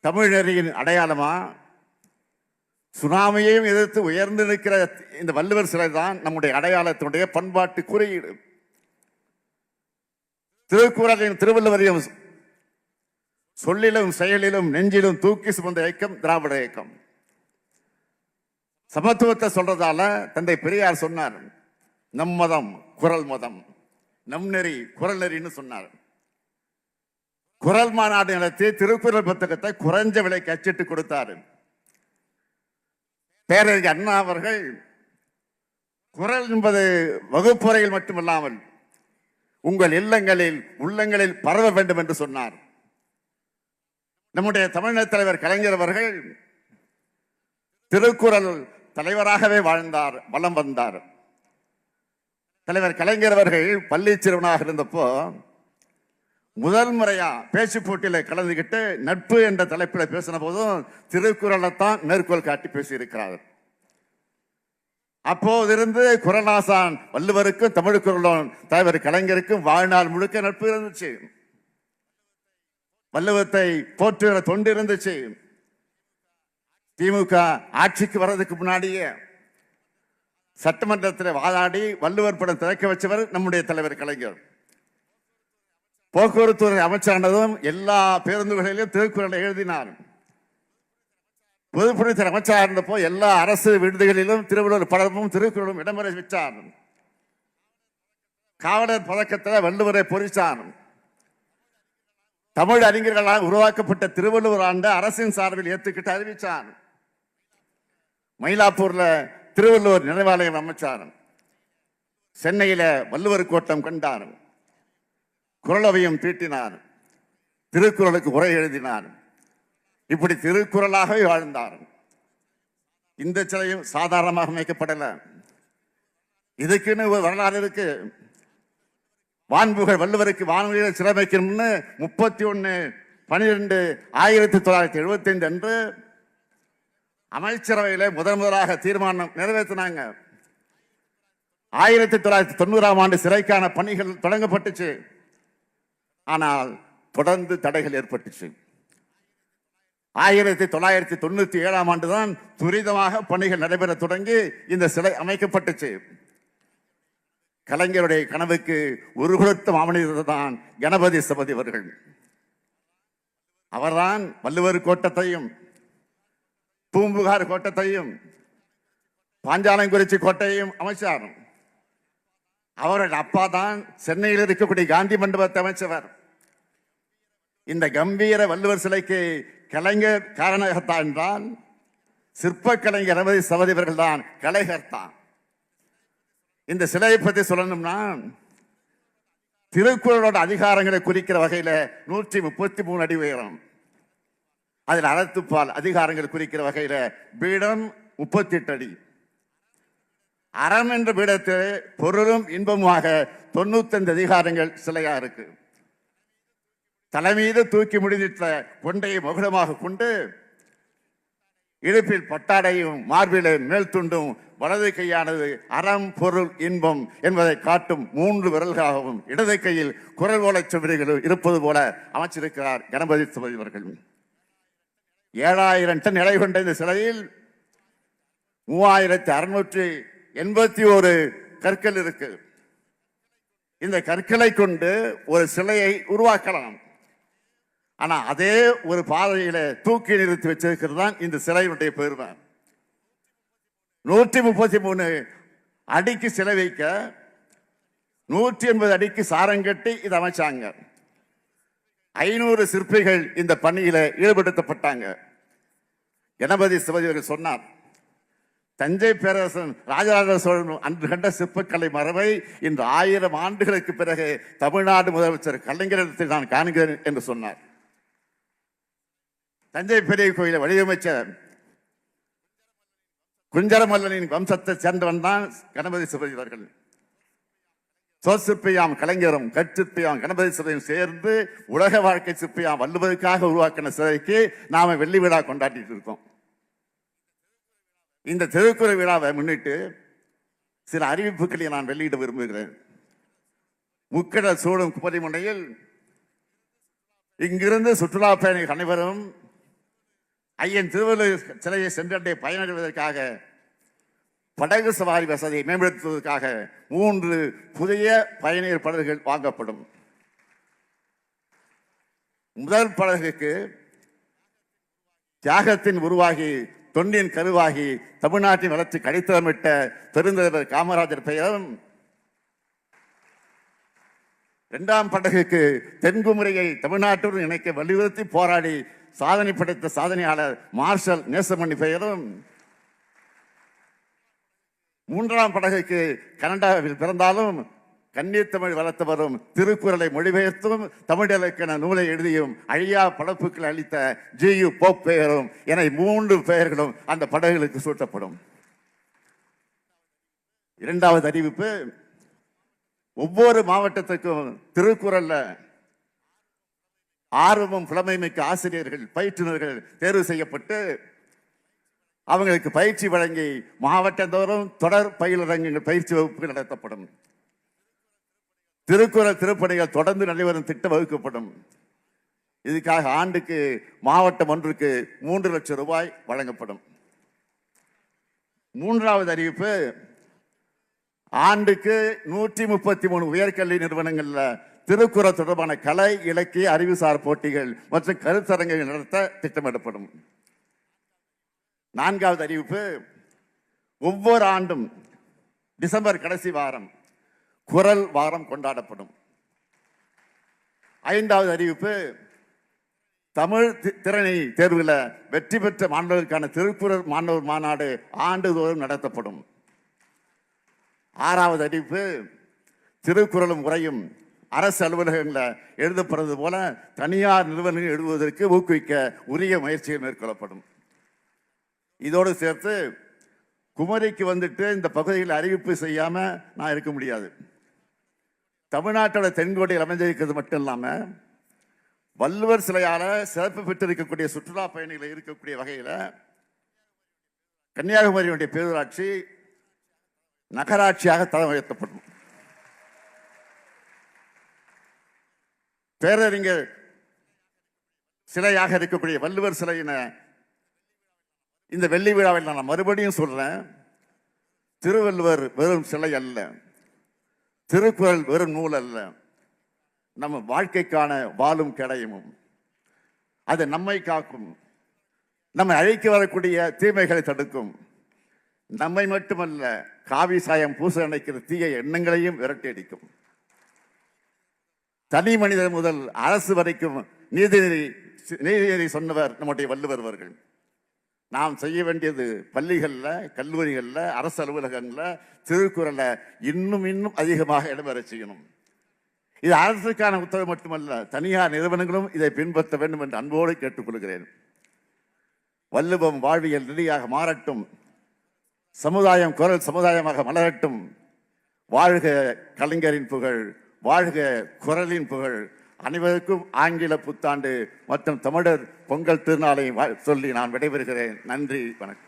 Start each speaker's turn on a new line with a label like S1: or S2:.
S1: தமிழரின் அடையாளமா? சுனாமியையும் எதிர்த்து உயர்ந்து நிற்கிற இந்த வள்ளுவர் சிலை தான் நம்முடைய அடையாளத்தினுடைய பண்பாட்டு குறியீடு. திருக்குறளின் திருவள்ளுவரையும் சொல்லிலும் செயலிலும் நெஞ்சிலும் தூக்கி சுமந்த இயக்கம் திராவிட இயக்கம். சமத்துவத்தை சொல்றதால தந்தை பெரியார் சொன்னார், நம் மதம் குரல் மதம், நம் நெறி குரல் நெறின்னு சொன்னார். குரல் மாநாடு நடத்தி திருக்குறள் புத்தகத்தை குறைஞ்ச விலைக்கு அச்சிட்டு கொடுத்தார். பேரறிஞர் அண்ணா அவர்கள் குரல் என்பது வகுப்புறையில் மட்டுமல்லாமல் உங்கள் இல்லங்களில் உள்ளங்களில் பரவ வேண்டும் என்று சொன்னார். நம்முடைய தமிழக தலைவர் கலைஞர் அவர்கள் திருக்குறள் தலைவராகவே வாழ்ந்தார், வலம் வந்தார். தலைவர் கலைஞர் அவர்கள் பள்ளி சிறுவனாக இருந்தப்போ முதல் முறையா பேச்சு போட்டியில கலந்துகிட்டு நட்பு என்ற தலைப்பில் பேசின போதும் திருக்குறளைத்தான் மேற்கோள் காட்டி பேசியிருக்கிறார். அப்போதிருந்து குறளாசான் வள்ளுவருக்கும் தமிழ் குறளும் தலைவர் கலைஞருக்கும் வாழ்நாள் முழுக்க நட்பு இருந்துச்சு. வள்ளுவத்தை போற்றுகிற தொண்டு இருந்துச்சு. திமுக ஆட்சிக்கு வர்றதுக்கு முன்னாடியே சட்டமன்றத்தில் வாதாடி வள்ளுவர் படம் திறக்க வச்சவர் நம்முடைய தலைவர் கலைஞர். போக்குவரத்து அமைச்சரானதும் எல்லா பேருந்துகளிலும் திருக்குறளை எழுதினார். பொதுப்பணித்துறை அமைச்சராக இருந்தப்போ எல்லா அரசு விடுதிகளிலும் திருவள்ளுவர் படமும் திருக்குறளும் இடம்பெற வச்சார். காவலர் பதக்கத்தில் வள்ளுவரை பொறிச்சார். தமிழ் அறிஞர்களால் உருவாக்கப்பட்ட திருவள்ளுவர் ஆண்டு அரசின் சார்பில் ஏற்றுக்கிட்டு அறிவிச்சார். மயிலாப்பூர்ல திருவள்ளுவர் நினைவாலயம் அமைச்சார். சென்னையில வள்ளுவர் கோட்டம் கண்டார். குறளவையும் தீட்டினார். திருக்குறளுக்கு உரை எழுதினார். இப்படி திருக்குறளாகவே வாழ்ந்தார். இந்த சிலையும் சாதாரணமாக அமைக்கப்படல. இதுக்குன்னு ஒரு வரலாறு இருக்கு. வான்புகழ் வள்ளுவருக்கு வான்வெளியில சிலை வைக்கணும்னு 31/12/1975 அன்று அமைச்சரவையில முதலாக தீர்மானம் நிறைவேற்றினாங்க. 1990ஆம் ஆண்டு சிலைக்கான பணிகள் தொடங்கப்பட்டுச்சு. ஆனால் தொடர்ந்து தடைகள் ஏற்பட்டுச்சு. 1997ஆம் ஆண்டு தான் துரிதமாக பணிகள் நடைபெற தொடங்கி இந்த சிலை அமைக்கப்பட்டுச்சு. கலைஞருடைய கனவுக்கு ஒரு கொடுத்த மாமனிதர் தான் கணபதி சபதி அவர்கள். அவர்தான் வள்ளுவர் கோட்டத்தையும் பூம்புகார் கோட்டத்தையும் பாஞ்சாலங்குறிச்சி கோட்டையும் அமைச்சார். அவருடைய அப்பா தான் சென்னையில் இருக்கக்கூடிய காந்தி மண்டபத்தை அமைச்சவர். இந்த கம்பீர வள்ளுவர் சிலைக்கு கலைஞர் காரணகர்த்தா என்றால் சிற்ப கலைஞர் கணபதி சபதி அவர்கள் தான் கலைகர்த்தா. இந்த சிலையை பற்றி சொல்லணும்னா திருக்குறளோட அதிகாரங்களை குறிக்கிற வகையில 133 அடி உயரம். அதில் அறத்துப்பால் அதிகாரங்கள் குறிக்கிற வகையில பீடம் 38 அடி. அறம் என்ற பீடத்தில் பொருளும் இன்பமாக 95 அதிகாரங்கள் சிலையா இருக்கு. தலைமீது தூக்கி முடிந்திட்ட கொண்டையை மகுடமாக கொண்டு இடுப்பில் பட்டாடையும் மார்பில மேல் துண்டும் வலது கையானது அறம் பொருள் இன்பம் என்பதை காட்டும் 3 விரல்களாகவும் இடது கையில் குரல் ஓலை சுவடிகளும் இருப்பது போல அமைச்சிருக்கிறார் கணபதி சபதி அவர்கள். 7000 டன் எடை கொண்ட இந்த சிலையில் 3681 கற்கள் இருக்கு. இந்த கற்களை கொண்டு ஒரு சிலையை உருவாக்கலாம். ஆனா அதே ஒரு பாதையில தூக்கி நிறுத்தி வச்சிருக்கிறது தான் இந்த சிலையினுடைய பெருமை. 133 அடிக்கு சிலை வைக்க 180 அடிக்கு சாரம் கட்டி இதை அமைச்சாங்க. 500 சிற்பிகள் இந்த பணியில ஈடுபடுத்தப்பட்டாங்க. கணபதி சிவஜி சொன்னார், தஞ்சை பேரரசன் ராஜராஜ சோழன் அன்று கண்ட சிற்பக்கலை மரபை இன்று 1000 ஆண்டுகளுக்கு பிறகு தமிழ்நாடு முதலமைச்சர் கலைஞரிடத்தில் நான் காண்கிறேன் என்று சொன்னார். தஞ்சை பெரிய கோயிலை வடிவமைச்ச குஞ்சரமல்லனின் வம்சத்தை சேர்ந்தவன் தான் கணபதி சிவஜி அவர்கள். சொற்சிற்பியாம் கலைஞரும் கற்சிற்பியாம் கணபதி சிலையும் சேர்ந்து உலக வாழ்க்கை சிற்பியாம் வள்ளுவருக்காக உருவாக்கின சிலைக்கு நாம வெள்ளி விழா கொண்டாடிட்டு இருக்கோம். இந்த திருக்குறள் விழாவை முன்னிட்டு சில அறிவிப்புகளை நான் வெளியிட விரும்புகிறேன். முக்கடல் சூடும் குமரி முனையில் இங்கிருந்து சுற்றுலா பயணிகள் அனைவரும் ஐயன் திருவள்ளுவர் சிலையை சென்றடைய பயனடைவதற்காக படகு சவாரி வசதியை மேம்படுத்துவதற்காக 3 புதிய பயணியர் படகுகள் வாங்கப்படும். முதல் படகுக்கு தியாகத்தின் உருவாகி தொண்டின் கருவாகி தமிழ்நாட்டின் வளர்ச்சி அடித்தளமிட்ட பெருந்தலைவர் காமராஜர் பெயரும், 2ஆம் படகுக்கு தென்குமரியை தமிழ்நாட்டுடன் இணைக்க வலியுறுத்தி போராடி சாதனை படைத்த சாதனையாளர் மார்ஷல் நேசமணி பெயரும், 3ஆம் படகுக்கு கனடாவில் பிறந்தாலும் கண்ணீர் தமிழ் வளர்த்து வரும் திருக்குறளை மொழிபெயர்த்தும் தமிழ் இலக்கண நூலை எழுதியும் அழியா படைப்புகள் அளித்த ஜியு போப் பெயரும் என 3 பெயர்களும் அந்த படகுகளுக்கு சூட்டப்படும். 2வது அறிவிப்பு, ஒவ்வொரு மாவட்டத்துக்கும் திருக்குறள்ல ஆர்வமும் புலமைமிக்க ஆசிரியர்கள் பயிற்றுனர்கள் தேர்வு செய்யப்பட்டு அவங்களுக்கு பயிற்சி வழங்கி மாவட்டந்தோறும் தொடர் பயிலரங்குகள் பயிற்சி வகுப்புகள் நடத்தப்படும். திருக்குறள் திருப்பணிகள் தொடர்ந்து நடைபெறும் திட்டம் வகுக்கப்படும். இதுக்காக ஆண்டுக்கு மாவட்டம் ஒன்றுக்கு 3 லட்சம் ரூபாய் வழங்கப்படும். 3வது அறிவிப்பு, ஆண்டுக்கு 133 உயர்கல்வி நிறுவனங்கள்ல திருக்குறள் தொடர்பான கலை இலக்கிய அறிவுசார் போட்டிகள் மற்றும் கருத்தரங்குகள் நடத்த திட்டமிடப்படும். 4வது அறிவிப்பு, ஒவ்வொரு ஆண்டும் டிசம்பர் கடைசி வாரம் குறள் வாரம் கொண்டாடப்படும். 5வது அறிவிப்பு, தமிழ் திறனை தேர்வில் வெற்றி பெற்ற மாணவர்களுக்கான திருக்குறள் மாணவர் மாநாடு ஆண்டுதோறும் நடத்தப்படும். 6வது அறிவிப்பு, திருக்குறளும் உரையும் அரசு அலுவலகங்களில் எழுதப்படுறது போல தனியார் நிறுவனங்கள் எழுதுவதற்கு ஊக்குவிக்க உரிய முயற்சிகள் மேற்கொள்ளப்படும். இதோடு சேர்த்து குமரிக்கு வந்துட்டு இந்த பகுதியில் அறிவிப்பு செய்யாம நான் இருக்க முடியாது. தமிழ்நாட்டோட தென்கோடியில் அமைந்திருக்கிறது மட்டும் இல்லாம வள்ளுவர் சிலையால சிறப்பு பெற்றிருக்கக்கூடிய சுற்றுலா பயணிகள் இருக்கக்கூடிய வகையில கன்னியாகுமரியுடைய பேரூராட்சி நகராட்சியாக தரம் உயர்த்தப்படும். பேரறிஞர் சிலையாக இருக்கக்கூடிய வள்ளுவர் சிலையின இந்த வெள்ளி விழாவில் நான் மறுபடியும் சொல்றேன், திருவள்ளுவர் வெறும் சிலை அல்ல, திருக்குறள் வெறும் நூல் அல்ல, நம்ம வாழ்க்கைக்கான வாழும் கிடையமும். அது நம்மை காக்கும், நம்மை அழைக்க வரக்கூடிய தீமைகளை தடுக்கும், நம்மை மட்டுமல்ல காவி சாயம் பூச நினைக்கிற தீய எண்ணங்களையும் விரட்டி அடிக்கும். தனி மனிதர் முதல் அரசு வரைக்கும் நீதிநெறி சொன்னவர் நம்முடைய வள்ளுவர் அவர்கள். நாம் செய்ய வேண்டியது பள்ளிகள்ல கல்லூரிகள்ல அரசு அலுவலகங்கள்ல திருக்குறளை இன்னும் அதிகமாக இடம்பெற செய்யணும். இது அரசுக்கான உத்தரவு மட்டுமல்ல, தனியார் நிறுவனங்களும் இதை பின்பற்ற வேண்டும் என்று அன்போடு கேட்டுக்கொள்கிறேன். வள்ளுவம் வாழ்வியல் நிலையாக மாறட்டும், சமுதாயம் குரல் சமுதாயமாக மலரட்டும். வாழ்க கலைஞரின் புகழ், வாழ்க குரலின் புகழ். அனைவருக்கும் ஆங்கில புத்தாண்டு மற்றும் தமிழர் பொங்கல் திருநாளை சொல்லி நான் விடைபெறுகிறேன். நன்றி, வணக்கம்.